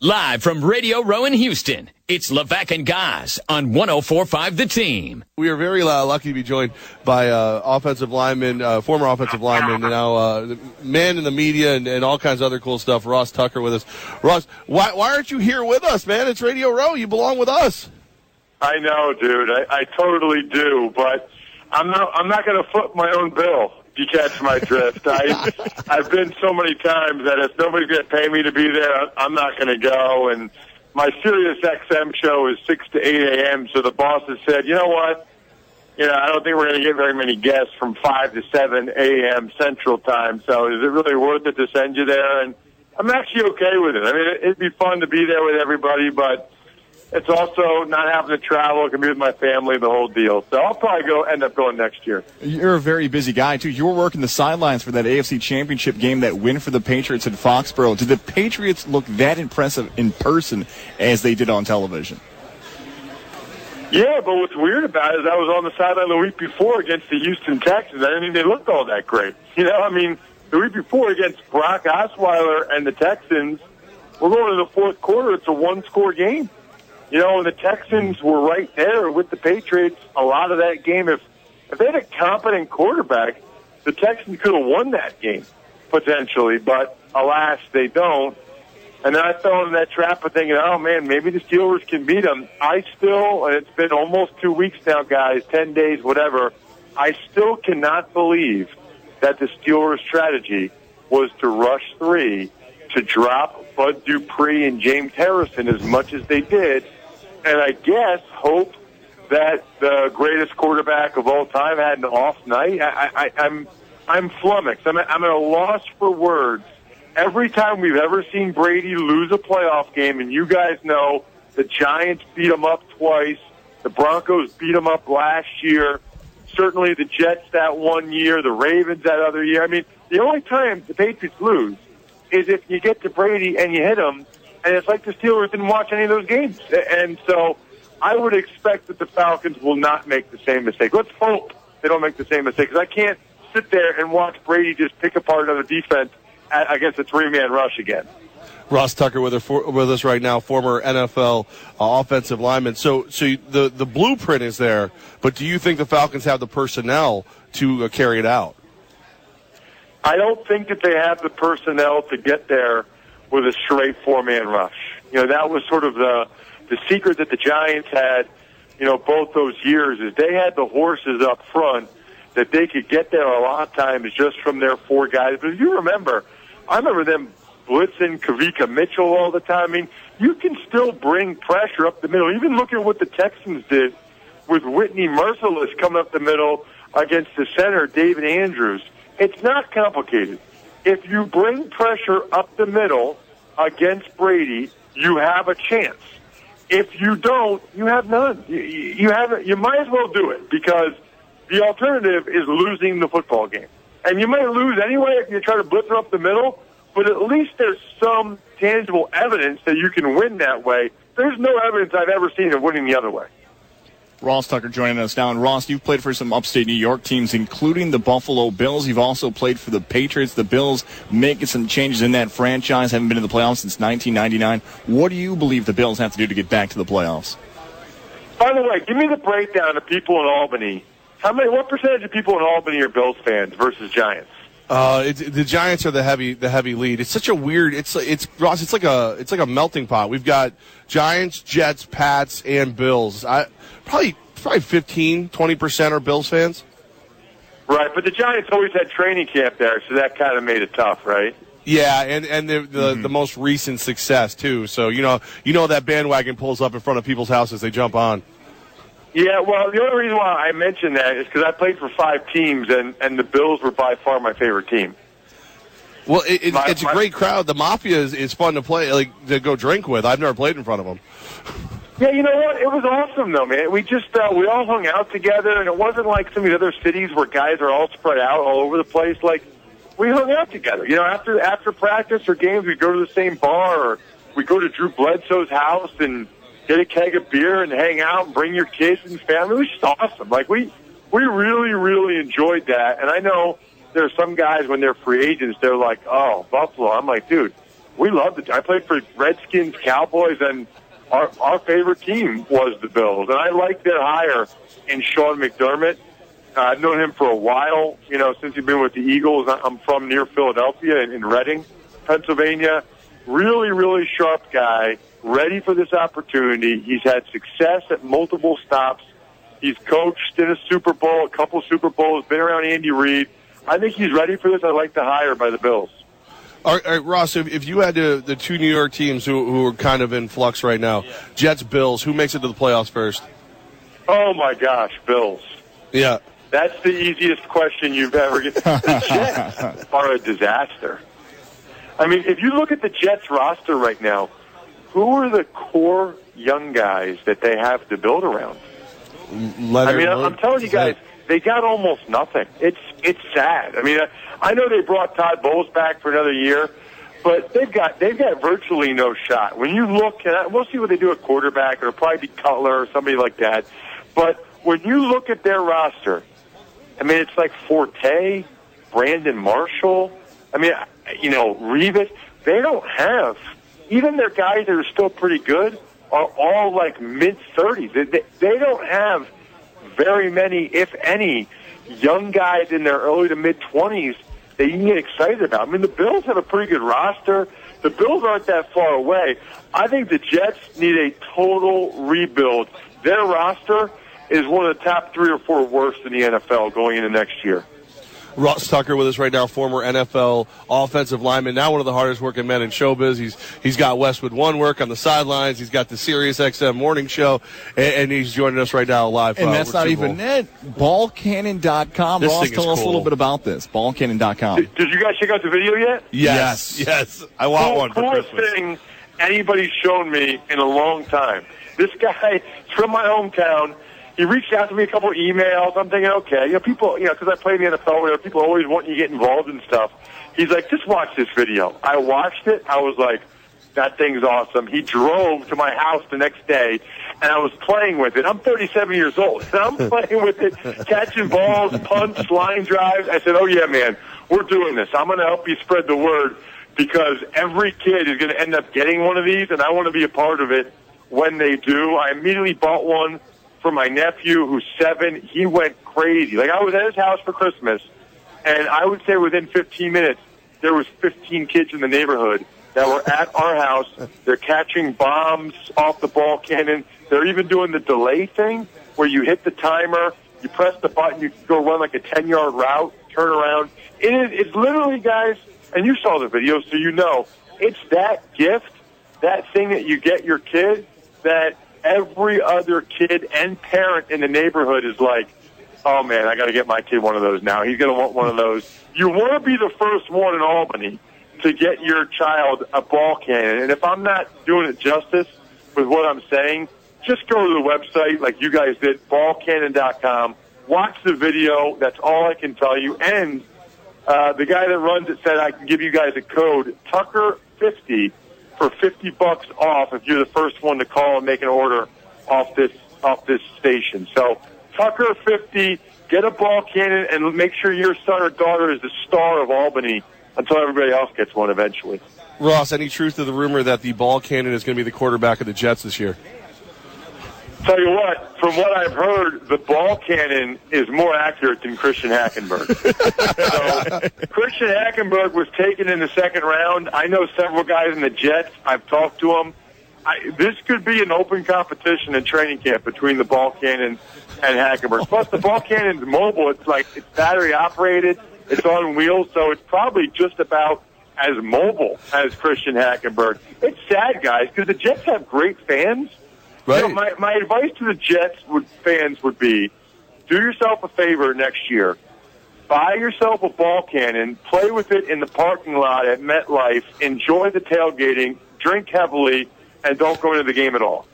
Live from Radio Row in Houston, it's Levack Goz on 104.5 The Team. We are very lucky to be joined by offensive lineman, former offensive lineman, and now man in the media and all kinds of other cool stuff, Ross Tucker with us. Ross, why aren't you here with us, man? It's Radio Row. You belong with us. I know, dude. I totally do, but I'm not going to foot my own bill. You catch my drift. I've been so many times that if nobody's going to pay me to be there, I'm not going to go. And my Sirius XM show is 6 to 8 a.m., so the boss has said, you know what? I don't think we're going to get very many guests from 5 to 7 a.m. Central Time, so is it really worth it to send you there? And I'm actually okay with it. I mean, it'd be fun to be there with everybody, but it's also not having to travel. It can be with my family, the whole deal. So I'll probably end up going next year. You're a very busy guy, too. You were working the sidelines for that AFC Championship game, that win for the Patriots at Foxborough. Did the Patriots look that impressive in person as they did on television? Yeah, but what's weird about it is I was on the sideline the week before against the Houston Texans. I didn't think they looked all that great. The week before against Brock Osweiler and the Texans, we're going to the fourth quarter. It's a one-score game. And the Texans were right there with the Patriots a lot of that game. If they had a competent quarterback, the Texans could have won that game, potentially. But, alas, they don't. And then I fell into that trap of thinking, oh, man, maybe the Steelers can beat them. And it's been almost 2 weeks now, guys, 10 days, whatever. I still cannot believe that the Steelers' strategy was to rush 3, to drop Bud Dupree and James Harrison as much as they did, and I guess hope that the greatest quarterback of all time had an off night. I'm flummoxed. I'm at a loss for words. Every time we've ever seen Brady lose a playoff game, and you guys know the Giants beat him up twice, the Broncos beat him up last year, certainly the Jets that one year, the Ravens that other year. I mean, the only time the Patriots lose is if you get to Brady and you hit him, and it's like the Steelers didn't watch any of those games. And so I would expect that the Falcons will not make the same mistake. Let's hope they don't make the same mistake, because I can't sit there and watch Brady just pick apart another defense against a three-man rush again. Ross Tucker with us right now, former NFL offensive lineman. So the blueprint is there, but do you think the Falcons have the personnel to carry it out? I don't think that they have the personnel to get there with a straight four-man rush. That was sort of the secret that the Giants had, both those years, is they had the horses up front that they could get there a lot of times just from their four guys. But if you remember, I remember them blitzing Kavika Mitchell all the time. I mean, you can still bring pressure up the middle. Even look at what the Texans did with Whitney Merciless coming up the middle against the center, David Andrews. It's not complicated. If you bring pressure up the middle against Brady, you have a chance. If you don't, you have none. You might as well do it, because the alternative is losing the football game. And you might lose anyway if you try to blitz up the middle, but at least there's some tangible evidence that you can win that way. There's no evidence I've ever seen of winning the other way. Ross Tucker joining us now. And Ross, you've played for some upstate New York teams, including the Buffalo Bills. You've also played for the Patriots. The Bills making some changes in that franchise, haven't been in the playoffs since 1999. What do you believe the Bills have to do to get back to the playoffs? By the way, give me the breakdown of people in Albany. What percentage of people in Albany are Bills fans versus Giants? The Giants are the heavy lead. It's such a weird. It's Ross. It's like a melting pot. We've got Giants, Jets, Pats, and Bills. Probably 15-20% are Bills fans. Right, but the Giants always had training camp there, so that kind of made it tough, right? Yeah, and the most recent success too. So you know that bandwagon pulls up in front of people's houses. They jump on. Yeah, well, the only reason why I mentioned that is because I played for 5 teams, and the Bills were by far my favorite team. Well, it's a great crowd. The Mafia is fun to play, to go drink with. I've never played in front of them. Yeah, you know what? It was awesome, though, man. We just we all hung out together, and it wasn't like some of the other cities where guys are all spread out all over the place. Like, we hung out together. After practice or games, we'd go to the same bar, or we'd go to Drew Bledsoe's house and get a keg of beer and hang out and bring your kids and family. It was just awesome. Like, we really, really enjoyed that. And I know there are some guys, when they're free agents, they're like, oh, Buffalo. I'm like, dude, we loved it. I played for Redskins, Cowboys, and our favorite team was the Bills. And I like their hire in Sean McDermott. I've known him for a while, since he's been with the Eagles. I'm from near Philadelphia in Reading, Pennsylvania. Really, really sharp guy, ready for this opportunity. He's had success at multiple stops. He's coached in a Super Bowl, a couple Super Bowls, been around Andy Reid. I think he's ready for this. I like the hire by the Bills. All right, Ross, if you had the two New York teams who are kind of in flux right now, Jets, Bills, who makes it to the playoffs first? Oh, my gosh, Bills. Yeah. That's the easiest question you've ever get. The Jets are a disaster. I mean, if you look at the Jets roster right now, who are the core young guys that they have to build around? I'm telling you guys, they got almost nothing. It's sad. I mean, I know they brought Todd Bowles back for another year, but they've got virtually no shot. When you look at, we'll see what they do at quarterback. It'll probably be Cutler or somebody like that. But when you look at their roster, I mean, it's like Forte, Brandon Marshall. I mean, Revis. They don't have, even their guys that are still pretty good are all like mid-30s. They don't have very many, if any, young guys in their early to mid-20s that you can get excited about. I mean, the Bills have a pretty good roster. The Bills aren't that far away. I think the Jets need a total rebuild. Their roster is one of the top 3 or 4 worst in the NFL going into next year. Ross Tucker with us right now, former NFL offensive lineman, now one of the hardest working men in showbiz. He's got Westwood One work on the sidelines. He's got the Sirius XM morning show, and he's joining us right now live. And that's not even it. Ballcannon.com. Ross, tell us a little bit about this. Ballcannon.com. Did you guys check out the video yet? Yes. I want one for Christmas. Coolest thing anybody's shown me in a long time. This guy, from my hometown, he reached out to me a couple of emails. I'm thinking, okay, people, because I play in the NFL, people always want you to get involved in stuff. He's like, just watch this video. I watched it. I was like, that thing's awesome. He drove to my house the next day, and I was playing with it. I'm 37 years old, and I'm playing with it, catching balls, punts, line drives. I said, oh, yeah, man, we're doing this. I'm going to help you spread the word because every kid is going to end up getting one of these, and I want to be a part of it when they do. I immediately bought one for my nephew, who's 7. He went crazy. Like, I was at his house for Christmas, and I would say within 15 minutes, there was 15 kids in the neighborhood that were at our house. They're catching bombs off the ball cannon. They're even doing the delay thing where you hit the timer, you press the button, you go run like a 10-yard route, turn around. It's literally, guys, and you saw the video, so you know, it's that gift, that thing that you get your kid that every other kid and parent in the neighborhood is like, oh, man, I got to get my kid one of those now. He's going to want one of those. You want to be the first one in Albany to get your child a ball cannon. And if I'm not doing it justice with what I'm saying, just go to the website like you guys did, ballcannon.com. Watch the video. That's all I can tell you. And the guy that runs it said I can give you guys a code, Tucker50, for $50 off if you're the first one to call and make an order off this station. So Tucker50, get a ball cannon and make sure your son or daughter is the star of Albany until everybody else gets one eventually. Ross, any truth to the rumor that the ball cannon is going to be the quarterback of the Jets this year? Tell you what, from what I've heard, the ball cannon is more accurate than Christian Hackenberg. So Christian Hackenberg was taken in the second round. I know several guys in the Jets. I've talked to them. This could be an open competition in training camp between the ball cannon and Hackenberg. Plus, the ball cannon's mobile. It's battery operated. It's on wheels, so it's probably just about as mobile as Christian Hackenberg. It's sad, guys, because the Jets have great fans. Right. You know, my advice to the Jets fans would be, do yourself a favor next year. Buy yourself a ball cannon, play with it in the parking lot at MetLife, enjoy the tailgating, drink heavily, and don't go into the game at all.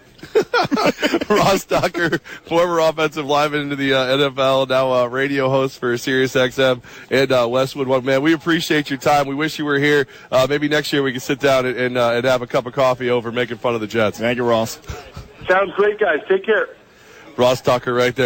Ross Tucker, former offensive lineman into the NFL, now radio host for Sirius XM and Westwood One. Man, we appreciate your time. We wish you were here. Maybe next year we can sit down and have a cup of coffee over making fun of the Jets. Thank you, Ross. Sounds great, guys. Take care. Ross Tucker right there.